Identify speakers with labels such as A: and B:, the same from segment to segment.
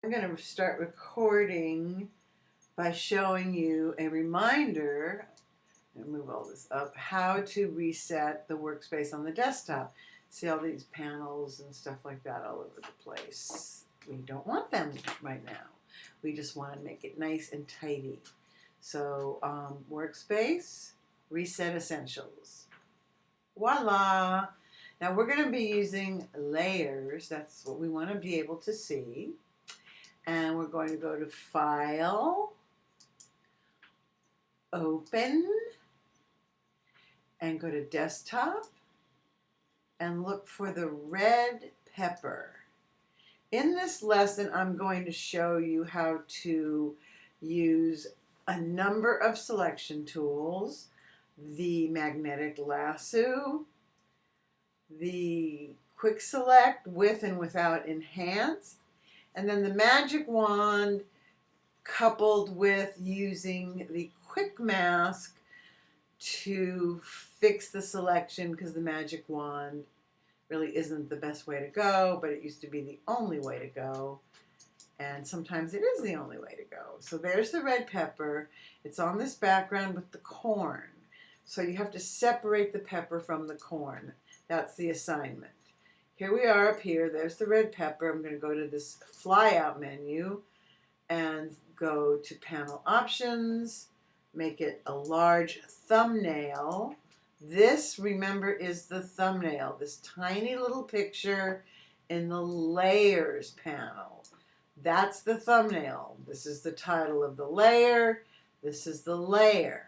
A: I'm going to start recording by showing you a reminder, and move all this up, how to reset the workspace on the desktop. See all these panels and stuff like that all over the place. We don't want them right now. We just want to make it nice and tidy. So Workspace, Reset Essentials. Voila! Now we're going to be using layers. That's what we want to be able to see. And we're going to go to File, Open, and go to Desktop, and look for the red pepper. In this lesson, I'm going to show you how to use a number of selection tools, the magnetic lasso, the quick select with and without enhance, and then the magic wand coupled with using the quick mask to fix the selection, because the magic wand really isn't the best way to go, but it used to be the only way to go. And sometimes it is the only way to go. So there's the red pepper. It's on this background with the corn. So you have to separate the pepper from the corn. That's the assignment. Here we are up here. There's the red pepper. I'm going to go to this flyout menu and go to Panel Options. Make it a large thumbnail. This, remember, is the thumbnail. This tiny little picture in the Layers panel. That's the thumbnail. This is the title of the layer. This is the layer.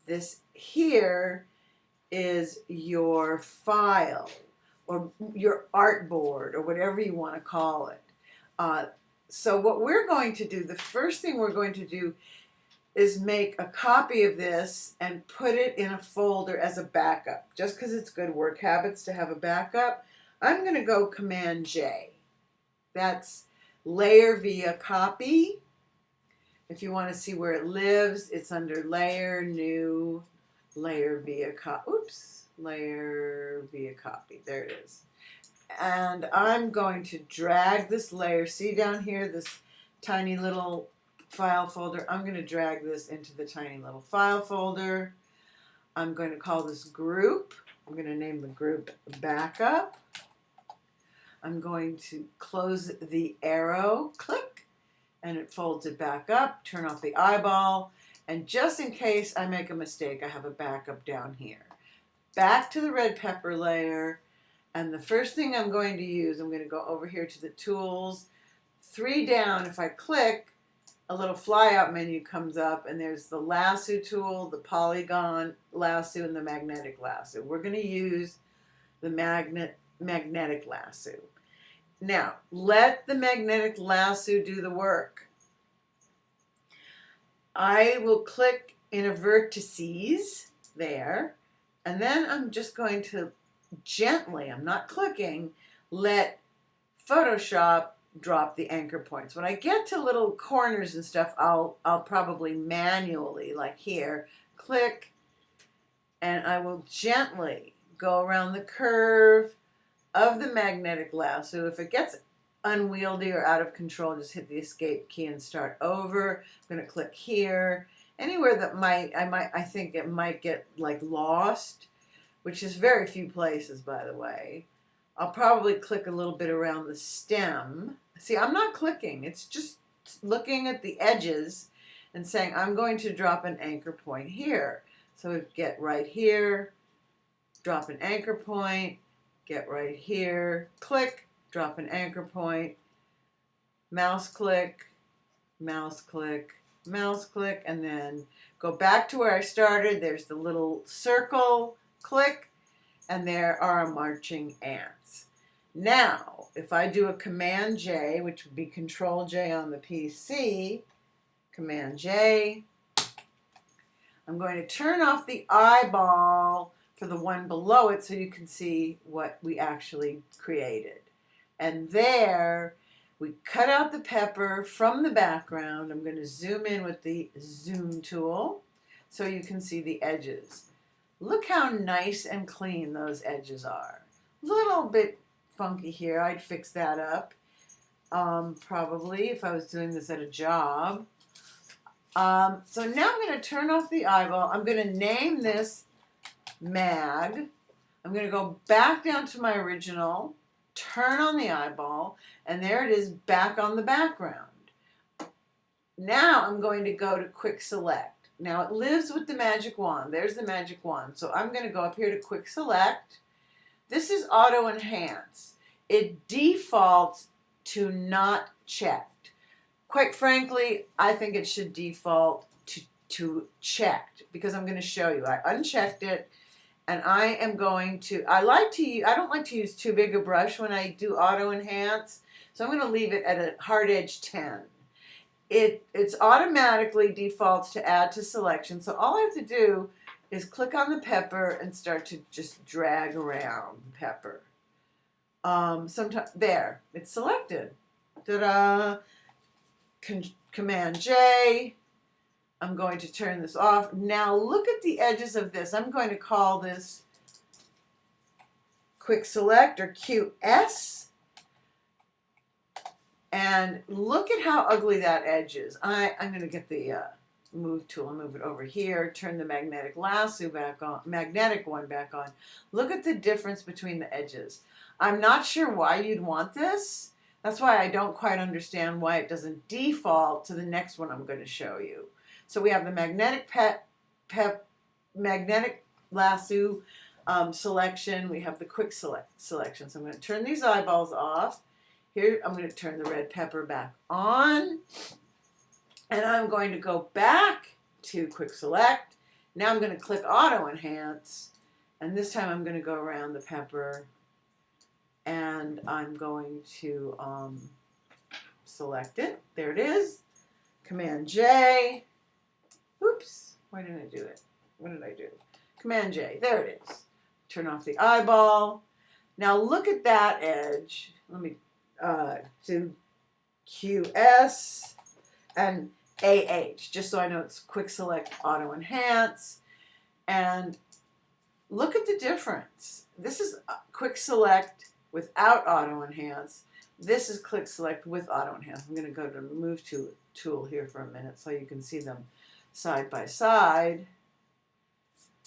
A: This here is your file, or your artboard, or whatever you want to call it. So what we're going to do, the first thing we're going to do is make a copy of this and put it in a folder as a backup. Just because it's good work habits to have a backup, I'm going to go Command J. That's layer via copy. If you want to see where it lives, it's under Layer, New, Layer via copy. Oops, Layer via copy. There it is. And I'm going to drag this layer. See down here, this tiny little file folder? I'm going to drag this into the tiny little file folder. I'm going to call this group. I'm going to name the group Backup. I'm going to close the arrow, click, and it folds it back up. Turn off the eyeball. And just in case I make a mistake, I have a backup down here. Back to the red pepper layer. And the first thing I'm going to use, I'm going to go over here to the tools. 3 down, if I click, a little flyout menu comes up, and there's the lasso tool, the polygon lasso, and the magnetic lasso. We're going to use the magnetic lasso. Now, let the magnetic lasso do the work. I will click in a vertices there, and then I'm just going to gently, I'm not clicking, let Photoshop drop the anchor points. When I get to little corners and stuff, I'll probably manually, like here, click, and I will gently go around the curve of the magnetic lasso. If it gets unwieldy or out of control, just hit the escape key and start over. I'm going to click here. Anywhere that I think it might get like lost, which is very few places, by the way. I'll probably click a little bit around the stem. See, I'm not clicking. It's just looking at the edges and saying, I'm going to drop an anchor point here. So get right here, drop an anchor point, get right here, click, drop an anchor point, mouse click, mouse click, mouse click, and then go back to where I started. There's the little circle, click, and there are our marching ants. Now, if I do a Command J, which would be Control J on the PC, Command J, I'm going to turn off the eyeball for the one below it so you can see what we actually created. And there, we cut out the pepper from the background. I'm going to zoom in with the zoom tool so you can see the edges. Look how nice and clean those edges are. Little bit funky here. I'd fix that up. probably if I was doing this at a job. So now I'm going to turn off the eyeball. I'm going to name this mag. I'm going to go back down to my original, turn on the eyeball, and there it is back on the background. Now I'm going to go to quick select. Now it lives with the magic wand. There's the magic wand. So I'm going to go up here to quick select. This is auto enhance. It defaults to not checked. Quite frankly, I think it should default to checked because I'm going to show you. I unchecked it, and I am going to, I don't like to use too big a brush when I do auto enhance, so I'm going to leave it at a hard edge 10. It's automatically defaults to add to selection, so all I have to do is click on the pepper and start to just drag around the pepper. Sometimes there, it's selected. Ta-da! Command J. I'm going to turn this off. Now look at the edges of this. I'm going to call this quick select or QS. And look at how ugly that edge is. I'm going to get the move tool and move it over here. Turn the magnetic lasso back on, magnetic one back on. Look at the difference between the edges. I'm not sure why you'd want this. That's why I don't quite understand why it doesn't default to the next one I'm going to show you. So we have the magnetic magnetic lasso selection. We have the quick selection. So I'm going to turn these eyeballs off. Here I'm going to turn the red pepper back on. And I'm going to go back to quick select. Now I'm going to click auto enhance. And this time I'm going to go around the pepper. And I'm going to select it. There it is. Command J. Oops. Why didn't I do it? What did I do? Command J. There it is. Turn off the eyeball. Now look at that edge. Let me do QS and AH, just so I know it's quick select auto enhance. And look at the difference. This is quick select without auto enhance. This is click select with auto enhance. I'm going to go to move tool here for a minute so you can see them side by side.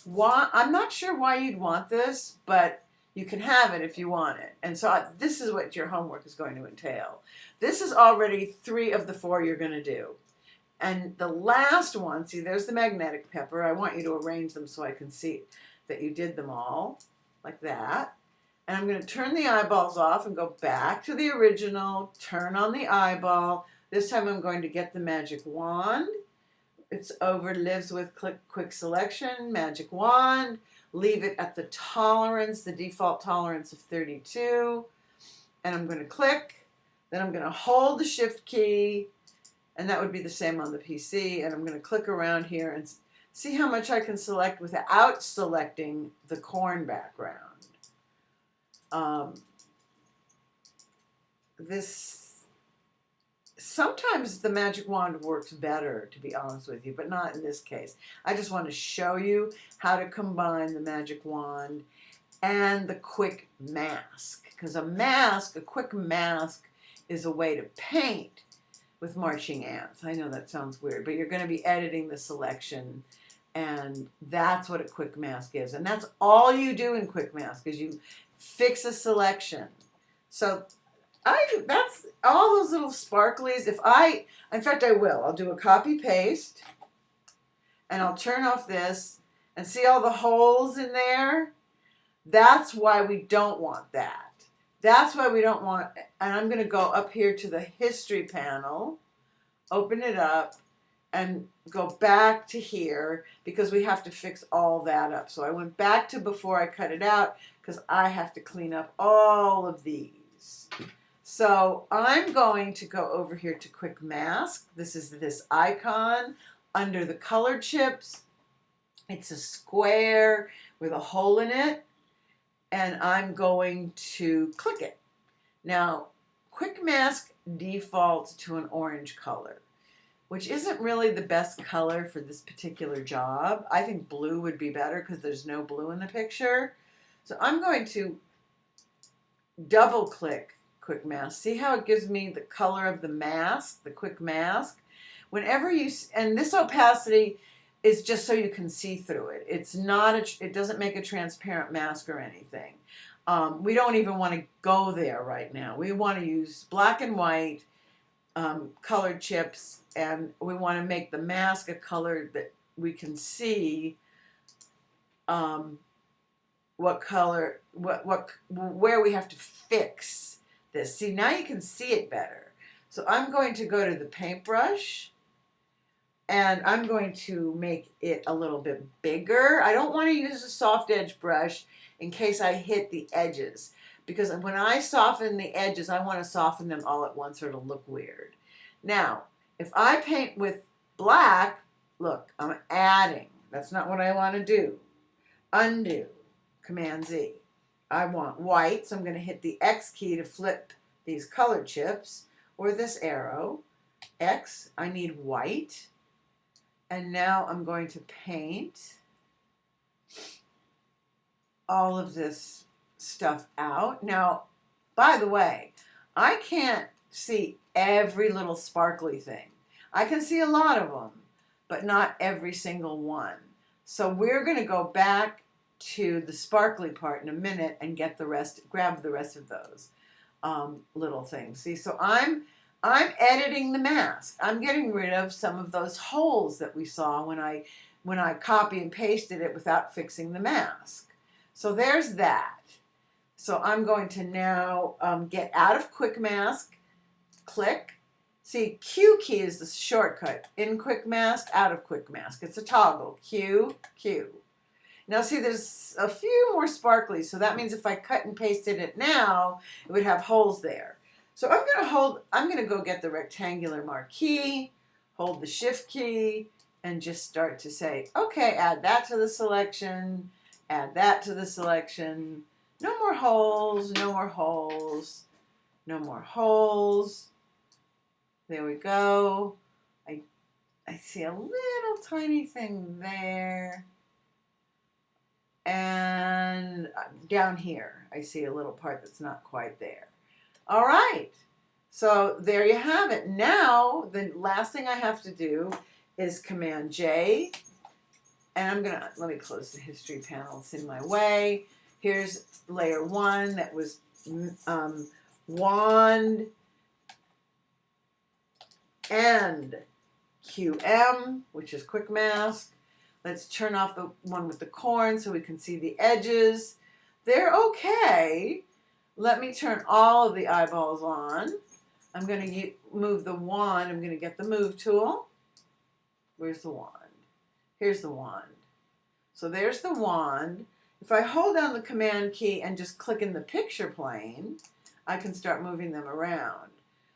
A: I'm not sure why you'd want this, but you can have it if you want it. And so this is what your homework is going to entail. This is already 3 of the 4 you're going to do. And the last one, see, there's the magnetic pepper. I want you to arrange them so I can see that you did them all, like that. And I'm going to turn the eyeballs off and go back to the original, turn on the eyeball. This time I'm going to get the magic wand. It's lives with quick selection, magic wand. Leave it at the tolerance, the default tolerance of 32. And I'm going to click. Then I'm going to hold the shift key. And that would be the same on the PC. And I'm going to click around here and see how much I can select without selecting the corn background. Sometimes the magic wand works better, to be honest with you, but not in this case. I just want to show you how to combine the magic wand and the quick mask. Because a quick mask is a way to paint with marching ants. I know that sounds weird, but you're going to be editing the selection, and that's what a quick mask is. And that's all you do in quick mask is you fix a selection. So that's all those little sparklies. In fact, I will. I'll do a copy paste, and I'll turn off this, and see all the holes in there? That's why we don't want that. That's why we don't want, and I'm going to go up here to the history panel, open it up, and go back to here because we have to fix all that up. So I went back to before I cut it out because I have to clean up all of these. So I'm going to go over here to quick mask. This is this icon under the color chips. It's a square with a hole in it. And I'm going to click it. Now, quick mask defaults to an orange color, which isn't really the best color for this particular job. I think blue would be better because there's no blue in the picture. So I'm going to double click quick mask. See how it gives me the color of the mask, the quick mask? Whenever you, and this opacity is just so you can see through it. It's not, it doesn't make a transparent mask or anything. We don't even want to go there right now. We want to use black and white colored chips, and we want to make the mask a color that we can see what color, where we have to fix this. See, now you can see it better. So I'm going to go to the paintbrush, and I'm going to make it a little bit bigger. I don't want to use a soft edge brush in case I hit the edges, because when I soften the edges, I want to soften them all at once or it'll look weird. Now, if I paint with black, look, I'm adding. That's not what I want to do. Undo, Command Z. I want white, so I'm going to hit the X key to flip these color chips, or this arrow. X, I need white. And now I'm going to paint all of this stuff out. Now, by the way, I can't see every little sparkly thing. I can see a lot of them, but not every single one. So we're going to go back to the sparkly part in a minute and get the rest, grab the rest of those little things. See, so I'm editing the mask. I'm getting rid of some of those holes that we saw when I copy and pasted it without fixing the mask. So there's that. So I'm going to now get out of Quick Mask, click. See, Q key is the shortcut. In Quick Mask, out of Quick Mask. It's a toggle. Q, Q. Now see, there's a few more sparkly, so that means if I cut and pasted it now, it would have holes there. So I'm going to go get the rectangular marquee, hold the shift key, and just start to say, okay, add that to the selection, add that to the selection. No more holes, no more holes, no more holes. There we go. I see a little tiny thing there. And down here, I see a little part that's not quite there. All right, so there you have it. Now, the last thing I have to do is Command J, and let me close the history panel, it's in my way. Here's layer 1 that was wand and QM, which is quick mask. Let's turn off the one with the corn so we can see the edges. They're okay. Let me turn all of the eyeballs on. I'm going to move the wand. I'm going to get the move tool. Where's the wand? Here's the wand. So there's the wand. If I hold down the Command key and just click in the picture plane, I can start moving them around.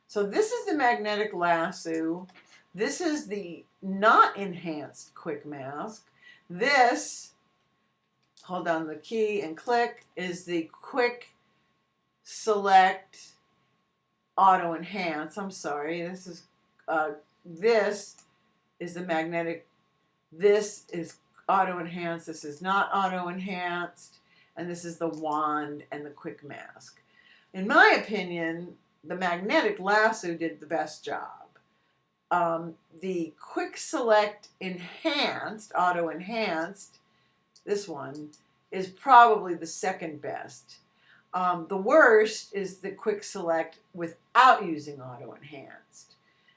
A: So this is the magnetic lasso. This is the not enhanced quick mask. This, hold down the key and click, is the quick select auto enhance. I'm sorry, this is the magnetic. This is auto enhance. This is not auto enhanced, and this is the wand and the quick mask. In my opinion, the magnetic lasso did the best job. The quick select enhanced, auto enhanced, this one is probably the second best. The worst is the quick select without using auto enhanced.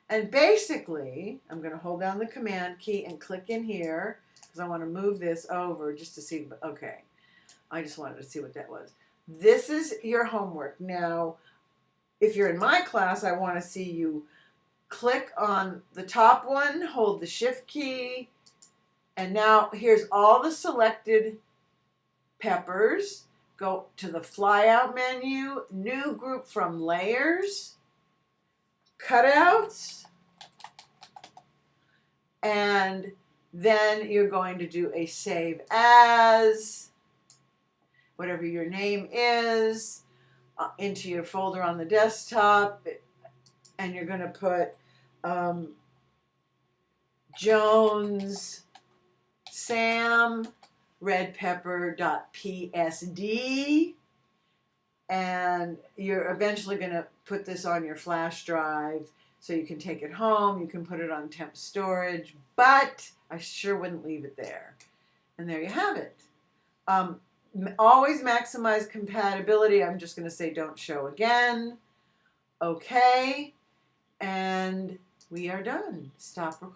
A: And basically, I'm going to hold down the Command key and click in here because I want to move this over just to see. Okay, I just wanted to see what that was. This is your homework. Now, if you're in my class, I want to see you click on the top one, hold the shift key, and now here's all the selected peppers. Go to the flyout menu, new group from layers, cutouts, and then you're going to do a save as, whatever your name is, into your folder on the desktop, and you're going to put Jones Sam red pepper.psd, and you're eventually going to put this on your flash drive so you can take it home. You can put it on temp storage, but I sure wouldn't leave it there. And there you have it. Always maximize compatibility. I'm just going to say don't show again. Okay. And we are done. Stop recording.